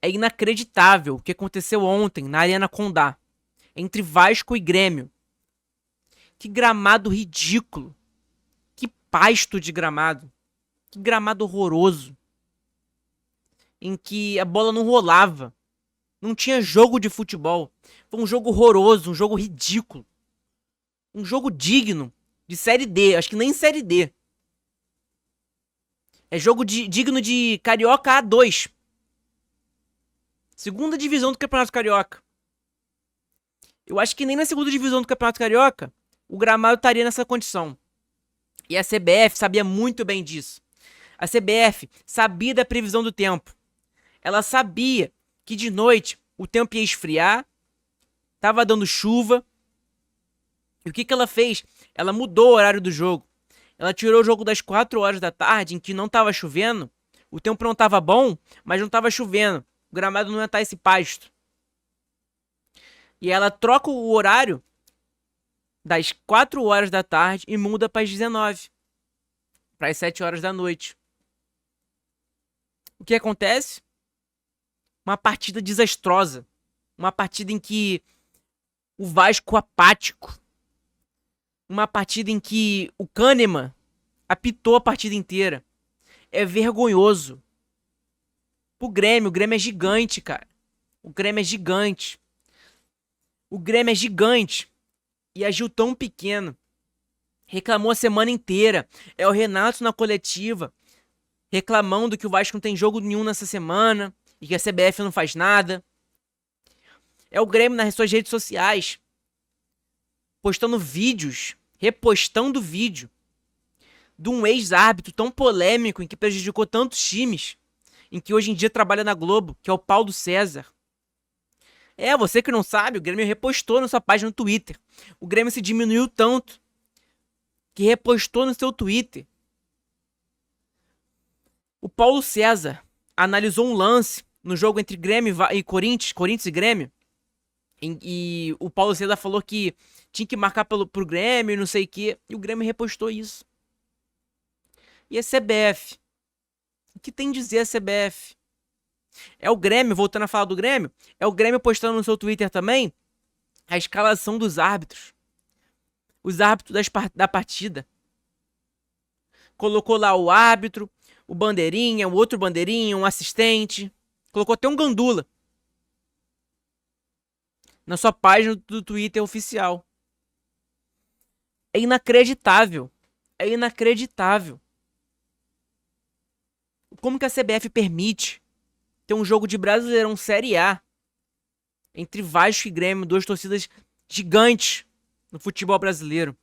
É inacreditável o que aconteceu ontem na Arena Condá, entre Vasco e Grêmio. Que gramado ridículo. Que pasto de gramado. Que gramado horroroso. Em que a bola não rolava. Não tinha jogo de futebol. Foi um jogo horroroso, um jogo ridículo. Um jogo digno de Série D. Acho que nem Série D. É jogo digno de Carioca A2. Segunda divisão do Campeonato Carioca. Eu acho que nem na segunda divisão do Campeonato Carioca o gramado estaria nessa condição. E a CBF sabia muito bem disso. A CBF sabia da previsão do tempo. Ela sabia que de noite o tempo ia esfriar, tava dando chuva. E o que ela fez? Ela mudou o horário do jogo. Ela tirou o jogo das 4 horas da tarde, em que não tava chovendo. O tempo não tava bom, mas não tava chovendo. O gramado não ia estar esse pasto. E ela troca o horário das 4 horas da tarde e muda para as 19. Para as 7 horas da noite. O que acontece? Uma partida desastrosa. Uma partida em que o Vasco apático. Uma partida em que o Kahneman apitou a partida inteira. É vergonhoso. O Grêmio é gigante, cara. O Grêmio é gigante. O Grêmio é gigante. E agiu tão pequeno. Reclamou a semana inteira. É o Renato na coletiva reclamando que o Vasco não tem jogo nenhum nessa semana e que a CBF não faz nada. É o Grêmio nas suas redes sociais postando vídeos, repostando vídeo de um ex-árbitro tão polêmico em que prejudicou tantos times, em que hoje em dia trabalha na Globo, que é o Paulo César. É, você que não sabe, o Grêmio repostou na sua página no Twitter. O Grêmio se diminuiu tanto que repostou no seu Twitter. O Paulo César analisou um lance no jogo entre Grêmio e Corinthians e Grêmio, e o Paulo César falou que tinha que marcar pro Grêmio, não sei o que, e o Grêmio repostou isso. E a CBF? O que tem a dizer a CBF? É o Grêmio, voltando a falar do Grêmio, é o Grêmio postando no seu Twitter também a escalação dos árbitros. Os árbitros da partida. Colocou lá o árbitro, o bandeirinha, o outro bandeirinha, um assistente. Colocou até um gandula na sua página do Twitter oficial. É inacreditável. É inacreditável. Como que a CBF permite ter um jogo de Brasileirão Série A entre Vasco e Grêmio, duas torcidas gigantes no futebol brasileiro?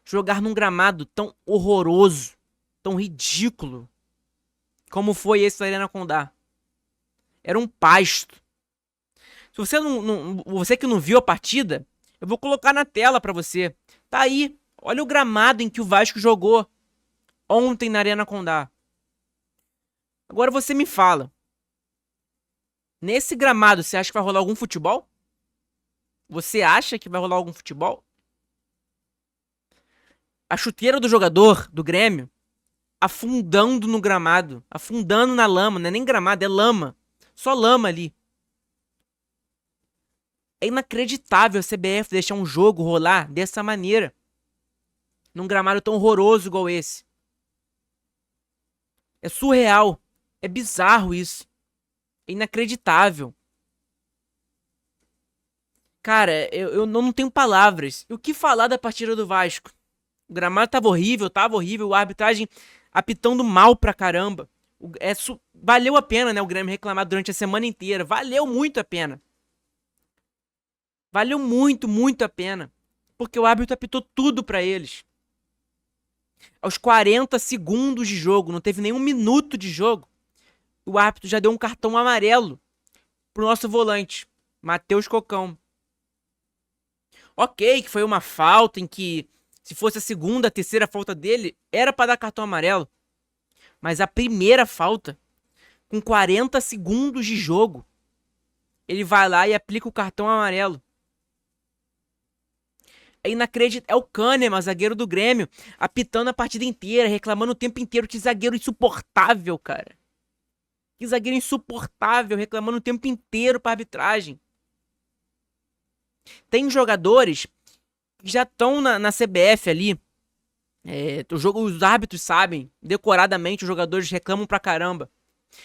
Jogar num gramado tão horroroso, tão ridículo, como foi esse da Arena Condá. Era um pasto. Se você você que não viu a partida, eu vou colocar na tela pra você. Tá aí. Olha o gramado em que o Vasco jogou ontem na Arena Condá. Agora você me fala. Nesse gramado, você acha que vai rolar algum futebol? Você acha que vai rolar algum futebol? A chuteira do jogador do Grêmio afundando no gramado, afundando na lama, não é nem gramado, é lama. Só lama ali. É inacreditável a CBF deixar um jogo rolar dessa maneira. Num gramado tão horroroso igual esse. É surreal. É bizarro isso. É inacreditável. Cara, eu não tenho palavras. E o que falar da partida do Vasco? O gramado tava horrível, a arbitragem apitando mal pra caramba. Valeu a pena, né, o Grêmio reclamar durante a semana inteira. Valeu muito a pena. Valeu muito, muito a pena. Porque o árbitro apitou tudo pra eles. Aos 40 segundos de jogo, não teve nem um minuto de jogo, o árbitro já deu um cartão amarelo pro nosso volante, Matheus Cocão. Ok, que foi uma falta em que, se fosse a segunda, a terceira falta dele, era pra dar cartão amarelo. Mas a primeira falta, com 40 segundos de jogo, ele vai lá e aplica o cartão amarelo. É inacreditável. É o Kahneman, zagueiro do Grêmio, apitando a partida inteira, reclamando o tempo inteiro. Que zagueiro insuportável, cara. Que zagueiro insuportável, reclamando o tempo inteiro pra arbitragem. Tem jogadores que já estão na CBF ali. Os árbitros sabem, decoradamente, os jogadores reclamam pra caramba.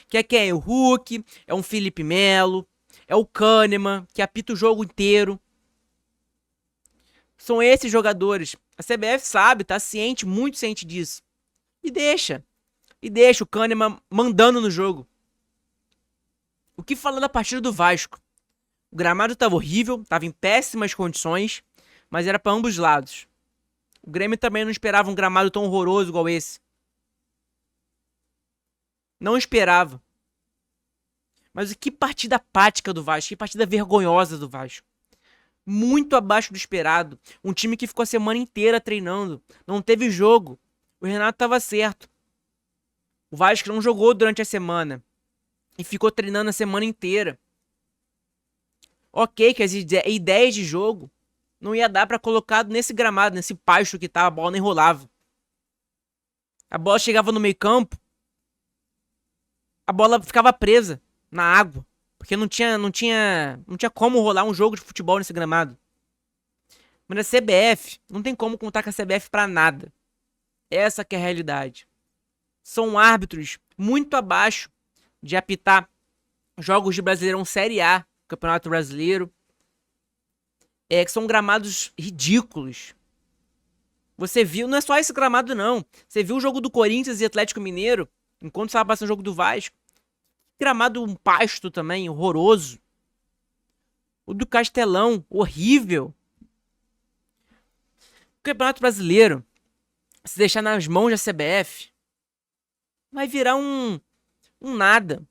Que é quem? O Hulk, é um Felipe Melo, é o Kahneman, que apita o jogo inteiro. São esses jogadores. A CBF sabe, tá ciente, muito ciente disso. E deixa o Kahneman mandando no jogo. O que falar da partida do Vasco? O gramado tava horrível, tava em péssimas condições, mas era pra ambos os lados. O Grêmio também não esperava um gramado tão horroroso igual esse. Não esperava. Mas que partida apática do Vasco, que partida vergonhosa do Vasco. Muito abaixo do esperado. Um time que ficou a semana inteira treinando. Não teve jogo. O Renato tava certo. O Vasco não jogou durante a semana. E ficou treinando a semana inteira. Ok, que as ideias de jogo não ia dar pra colocar nesse gramado, nesse pasto que tava, a bola nem rolava. A bola chegava no meio campo, a bola ficava presa na água. Porque não tinha como rolar um jogo de futebol nesse gramado. Mas a CBF, não tem como contar com a CBF pra nada. Essa que é a realidade. São árbitros muito abaixo de apitar jogos de Brasileirão Série A, Campeonato Brasileiro. Que são gramados ridículos. Você viu, não é só esse gramado não. Você viu o jogo do Corinthians e Atlético Mineiro, enquanto estava passando o jogo do Vasco. Gramado um pasto também, horroroso. O do Castelão, horrível. O Campeonato Brasileiro, se deixar nas mãos da CBF, vai virar um nada.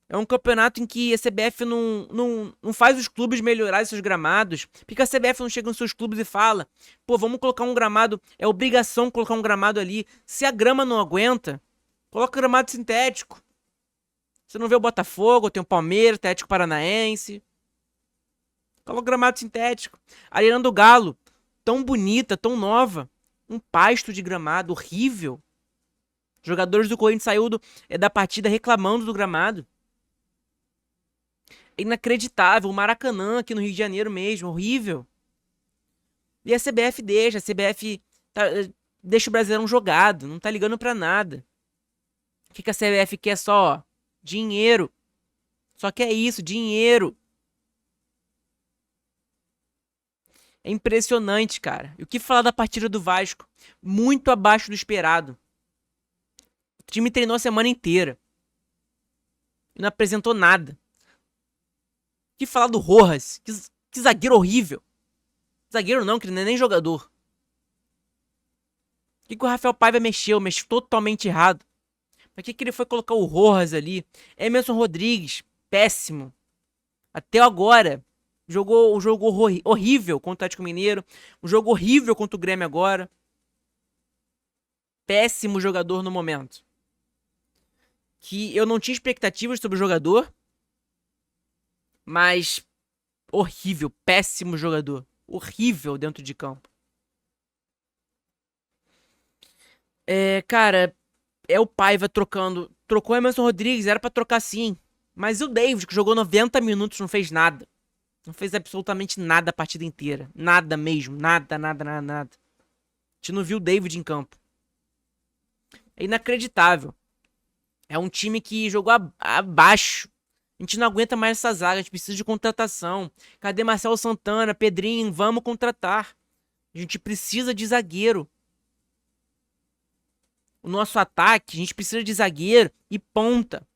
É um campeonato em que a CBF não faz os clubes melhorarem seus gramados. Porque a CBF não chega nos seus clubes e fala: pô, vamos colocar um gramado. É obrigação colocar um gramado ali. Se a grama não aguenta, coloca gramado sintético. Você não vê o Botafogo, tem o Palmeiras, o Atlético Paranaense. Coloca gramado sintético. A Arena do Galo, tão bonita, tão nova. Um pasto de gramado horrível. Jogadores do Corinthians saíram da partida reclamando do gramado. É inacreditável. O Maracanã aqui no Rio de Janeiro mesmo, horrível. E a CBF deixa. A CBF deixa o Brasileirão jogado. Não tá ligando pra nada. O que a CBF quer só? Dinheiro. Só quer isso, dinheiro. É impressionante, cara. E o que falar da partida do Vasco? Muito abaixo do esperado. O time treinou a semana inteira. E não apresentou nada. O que falar do Rojas? Que zagueiro horrível. Zagueiro não, que não é nem jogador. O que o Rafael Paiva mexeu totalmente errado. Pra que ele foi colocar o Rojas ali? Emerson Rodrigues, péssimo. Até agora, jogou horrível contra o Atlético Mineiro. Um jogo horrível contra o Grêmio agora. Péssimo jogador no momento. Que eu não tinha expectativas sobre o jogador. Mas horrível, péssimo jogador. Horrível dentro de campo. Cara, é o Paiva trocando. Trocou o Emerson Rodrigues, era pra trocar sim. Mas o David, que jogou 90 minutos, não fez nada. Não fez absolutamente nada a partida inteira. Nada mesmo. Nada. A gente não viu o David em campo. É inacreditável. É um time que jogou abaixo. A gente não aguenta mais essa zaga. A gente precisa de contratação. Cadê Marcelo Santana? Pedrinho, vamos contratar. A gente precisa de zagueiro. O nosso ataque, a gente precisa de zagueiro e ponta.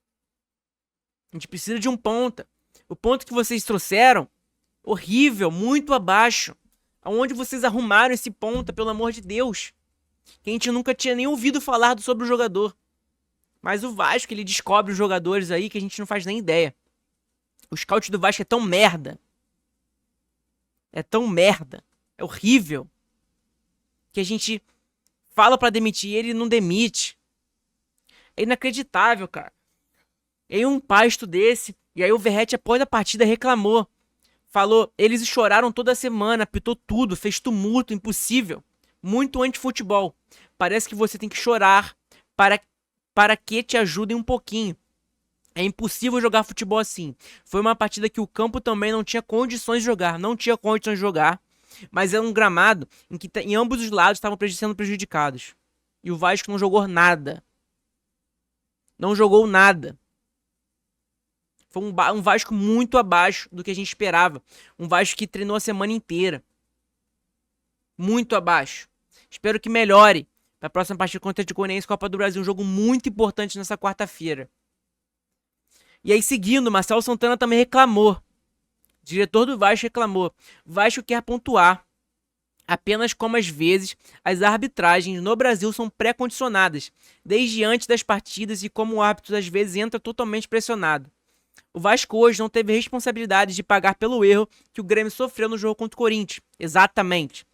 A gente precisa de um ponta. O ponto que vocês trouxeram, horrível, muito abaixo. Aonde vocês arrumaram esse ponta, pelo amor de Deus? Que a gente nunca tinha nem ouvido falar sobre o jogador. Mas o Vasco, ele descobre os jogadores aí que a gente não faz nem ideia. O scout do Vasco é tão merda. É tão merda. É horrível. Que a gente fala pra demitir ele e não demite. É inacreditável, cara. E aí um pasto desse. E aí o Verratti, após a partida, reclamou. Falou, eles choraram toda semana, apitou tudo, fez tumulto, impossível. Muito anti-futebol. Parece que você tem que chorar para para que te ajudem um pouquinho. É impossível jogar futebol assim. Foi uma partida que o campo também não tinha condições de jogar. Não tinha condições de jogar. Mas é um gramado em que em ambos os lados estavam sendo prejudicados. E o Vasco não jogou nada. Não jogou nada. Foi um Vasco muito abaixo do que a gente esperava. Um Vasco que treinou a semana inteira. Muito abaixo. Espero que melhore para a próxima partida contra o Atlético Goianiense, Copa do Brasil. Um jogo muito importante nessa quarta-feira. E aí, seguindo, Marcelo Santana também reclamou. O diretor do Vasco reclamou. O Vasco quer pontuar. Apenas como às vezes as arbitragens no Brasil são pré-condicionadas, desde antes das partidas, e como o árbitro às vezes entra totalmente pressionado. O Vasco hoje não teve responsabilidade de pagar pelo erro que o Grêmio sofreu no jogo contra o Corinthians. Exatamente.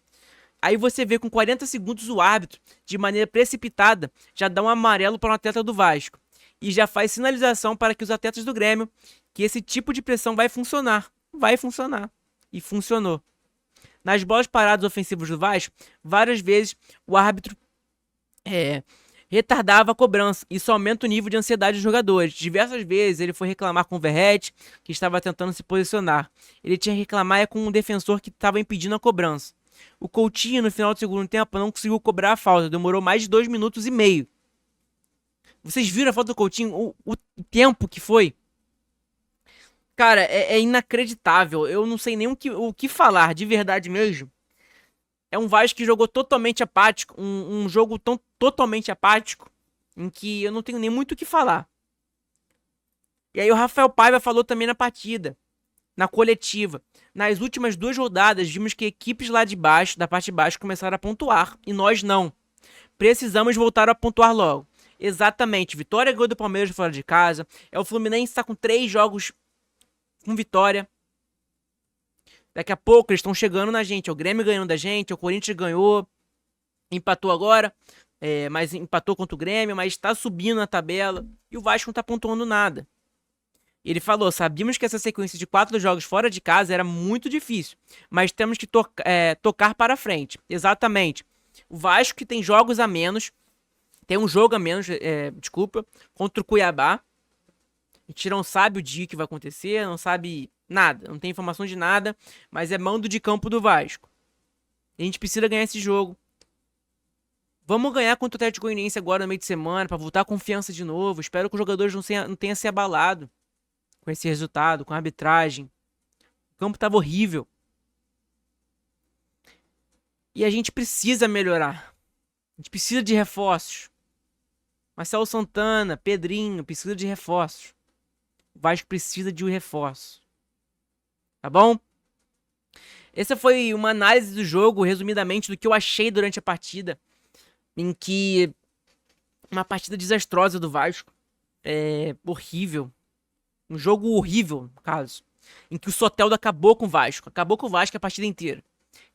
Aí você vê com 40 segundos o árbitro, de maneira precipitada, já dá um amarelo para um atleta do Vasco. E já faz sinalização para que os atletas do Grêmio, que esse tipo de pressão vai funcionar. Vai funcionar. E funcionou. Nas bolas paradas ofensivas do Vasco, várias vezes o árbitro retardava a cobrança. Isso aumenta o nível de ansiedade dos jogadores. Diversas vezes ele foi reclamar com o Verratti, que estava tentando se posicionar. Ele tinha que reclamar com um defensor que estava impedindo a cobrança. O Coutinho, no final do segundo tempo, não conseguiu cobrar a falta. Demorou mais de 2 minutos e meio. Vocês viram a falta do Coutinho? O tempo que foi? Cara, é inacreditável. Eu não sei nem o que falar, de verdade mesmo. É um Vasco que jogou totalmente apático. Um jogo totalmente apático, em que eu não tenho nem muito o que falar. E aí o Rafael Paiva falou também na partida, na coletiva. Nas últimas 2 rodadas, vimos que equipes lá de baixo, da parte de baixo, começaram a pontuar. E nós não. Precisamos voltar a pontuar logo. Exatamente. Vitória ganhou do Palmeiras fora de casa. O Fluminense está com 3 jogos com vitória. Daqui a pouco eles estão chegando na gente. O Grêmio ganhando da gente, o Corinthians ganhou, empatou agora, mas empatou contra o Grêmio, mas está subindo na tabela. E o Vasco não está pontuando nada. Ele falou: sabíamos que essa sequência de 4 jogos fora de casa era muito difícil, mas temos que tocar para frente. Exatamente. O Vasco, que tem jogos a menos, tem um jogo a menos, contra o Cuiabá. A gente não sabe o dia que vai acontecer, não sabe nada, não tem informação de nada, mas é mando de campo do Vasco. A gente precisa ganhar esse jogo. Vamos ganhar contra o Atlético Goianiense agora no meio de semana, para voltar a confiança de novo. Espero que os jogadores não tenham se abalado com esse resultado, com a arbitragem. O campo estava horrível. E a gente precisa melhorar. A gente precisa de reforços. Marcelo Santana, Pedrinho, precisa de reforços. O Vasco precisa de um reforço. Tá bom? Essa foi uma análise do jogo, resumidamente, do que eu achei durante a partida. Em que... uma partida desastrosa do Vasco. Horrível. Um jogo horrível, no caso. Em que o Soteldo acabou com o Vasco. Acabou com o Vasco a partida inteira.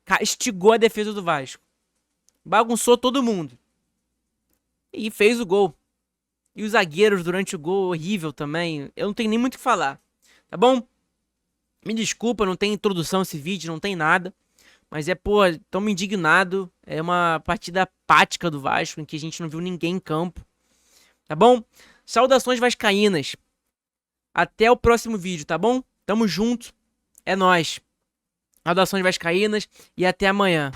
Castigou a defesa do Vasco. Bagunçou todo mundo. E fez o gol. E os zagueiros durante o gol, horrível também. Eu não tenho nem muito o que falar. Tá bom? Me desculpa, não tem introdução esse vídeo, não tem nada. Mas tão me indignado. É uma partida apática do Vasco, em que a gente não viu ninguém em campo. Tá bom? Saudações vascaínas. Até o próximo vídeo, tá bom? Tamo junto. É nóis. Saudações vascaínas e até amanhã.